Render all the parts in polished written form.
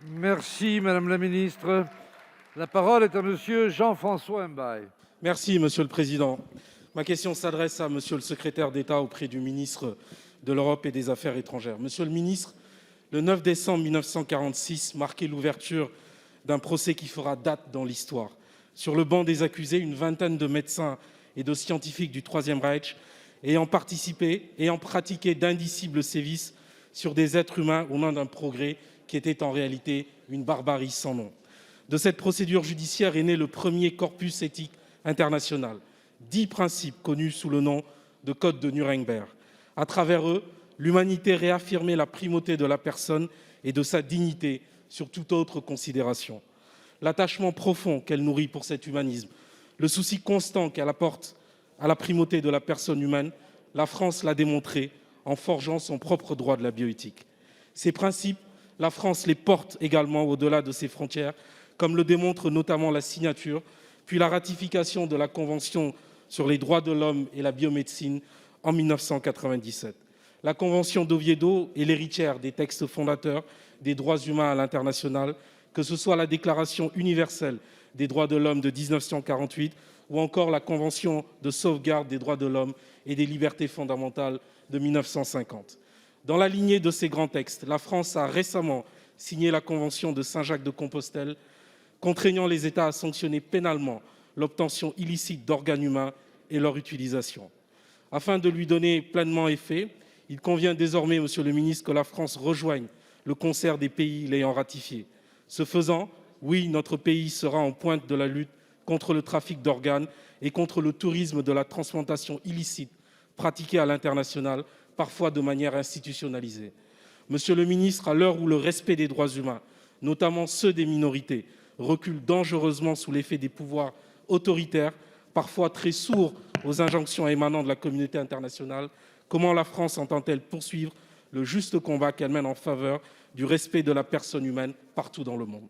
Merci, Madame la Ministre. La parole est à Monsieur Jean-François Mbaye. Merci, Monsieur le Président. Ma question s'adresse à Monsieur le Secrétaire d'État auprès du ministre de l'Europe et des Affaires étrangères. Monsieur le ministre, le 9 décembre 1946 marquait l'ouverture d'un procès qui fera date dans l'histoire. Sur le banc des accusés, une vingtaine de médecins et de scientifiques du Troisième Reich ayant pratiqué d'indicibles sévices sur des êtres humains au nom d'un progrès qui était en réalité une barbarie sans nom. De cette procédure judiciaire est né le premier corpus éthique international, 10 principes connus sous le nom de Code de Nuremberg. À travers eux, l'humanité réaffirmait la primauté de la personne et de sa dignité sur toute autre considération. L'attachement profond qu'elle nourrit pour cet humanisme, le souci constant qu'elle apporte à la primauté de la personne humaine, la France l'a démontré en forgeant son propre droit de la bioéthique. Ces principes, la France les porte également au-delà de ses frontières, comme le démontre notamment la signature, puis la ratification de la Convention sur les droits de l'homme et la biomédecine en 1997. La Convention d'Oviedo est l'héritière des textes fondateurs des droits humains à l'international, que ce soit la Déclaration universelle des droits de l'homme de 1948 ou encore la Convention de sauvegarde des droits de l'homme et des libertés fondamentales de 1950. Dans la lignée de ces grands textes, la France a récemment signé la Convention de Saint-Jacques-de-Compostelle, contraignant les États à sanctionner pénalement l'obtention illicite d'organes humains et leur utilisation. Afin de lui donner pleinement effet, il convient désormais, Monsieur le ministre, que la France rejoigne le concert des pays l'ayant ratifié. Ce faisant, oui, notre pays sera en pointe de la lutte contre le trafic d'organes et contre le tourisme de la transplantation illicite pratiquée à l'international, parfois de manière institutionnalisée. Monsieur le ministre, à l'heure où le respect des droits humains, notamment ceux des minorités, recule dangereusement sous l'effet des pouvoirs autoritaires, parfois très sourds aux injonctions émanant de la communauté internationale, comment la France entend-elle poursuivre le juste combat qu'elle mène en faveur du respect de la personne humaine partout dans le monde?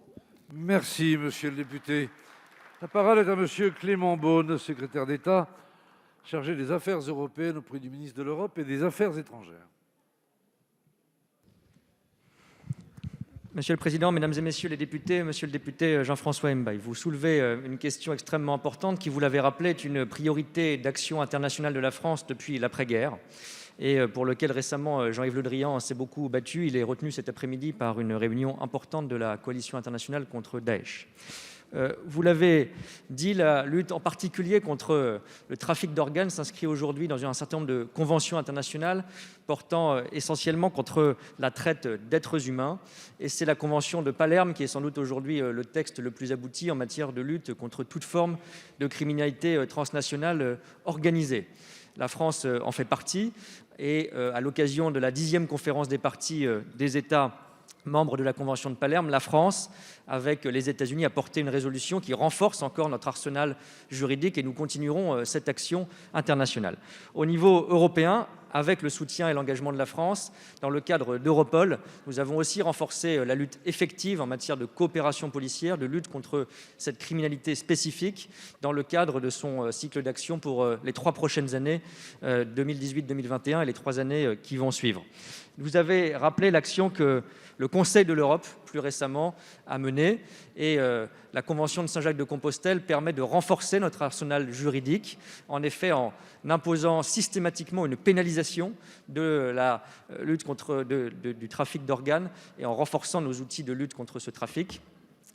Merci, Monsieur le député. La parole est à Monsieur Clément Beaune, secrétaire d'État, chargé des Affaires européennes auprès du ministre de l'Europe et des Affaires étrangères. Monsieur le Président, Mesdames et Messieurs les députés, Monsieur le député Jean-François Mbaye, vous soulevez une question extrêmement importante qui, vous l'avez rappelé, est une priorité d'action internationale de la France depuis l'après-guerre et pour lequel récemment Jean-Yves Le Drian s'est beaucoup battu. Il est retenu cet après-midi par une réunion importante de la coalition internationale contre Daesh. Vous l'avez dit, la lutte en particulier contre le trafic d'organes s'inscrit aujourd'hui dans un certain nombre de conventions internationales portant essentiellement contre la traite d'êtres humains. Et c'est la convention de Palerme qui est sans doute aujourd'hui le texte le plus abouti en matière de lutte contre toute forme de criminalité transnationale organisée. La France en fait partie et à l'occasion de la 10e conférence des parties des États membres de la Convention de Palerme, la France, avec les États-Unis, a porté une résolution qui renforce encore notre arsenal juridique et nous continuerons cette action internationale. Au niveau européen, avec le soutien et l'engagement de la France, dans le cadre d'Europol, nous avons aussi renforcé la lutte effective en matière de coopération policière, de lutte contre cette criminalité spécifique, dans le cadre de son cycle d'action pour les 3 prochaines années, 2018-2021 et les 3 années qui vont suivre. Vous avez rappelé l'action que le Conseil de l'Europe, plus récemment, a menée et la Convention de Saint-Jacques-de-Compostelle permet de renforcer notre arsenal juridique, en effet en imposant systématiquement une pénalisation de la lutte contre du trafic d'organes et en renforçant nos outils de lutte contre ce trafic.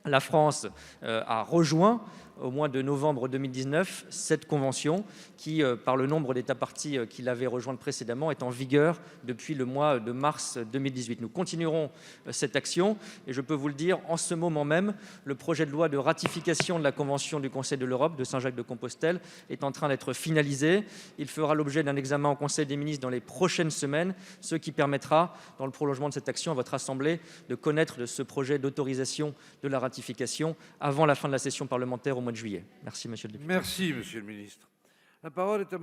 La France a rejoint au mois de novembre 2019 cette convention qui, par le nombre d'États parties qui l'avaient rejointe précédemment, est en vigueur depuis le mois de mars 2018. Nous continuerons cette action et je peux vous le dire, en ce moment même, le projet de loi de ratification de la Convention du Conseil de l'Europe de Saint-Jacques-de-Compostelle est en train d'être finalisé. Il fera l'objet d'un examen au Conseil des ministres dans les prochaines semaines, ce qui permettra, dans le prolongement de cette action, à votre Assemblée de connaître de ce projet d'autorisation de la ratification avant la fin de la session parlementaire au mois de juillet. Merci, Monsieur le député. Merci, Monsieur le ministre. La parole est à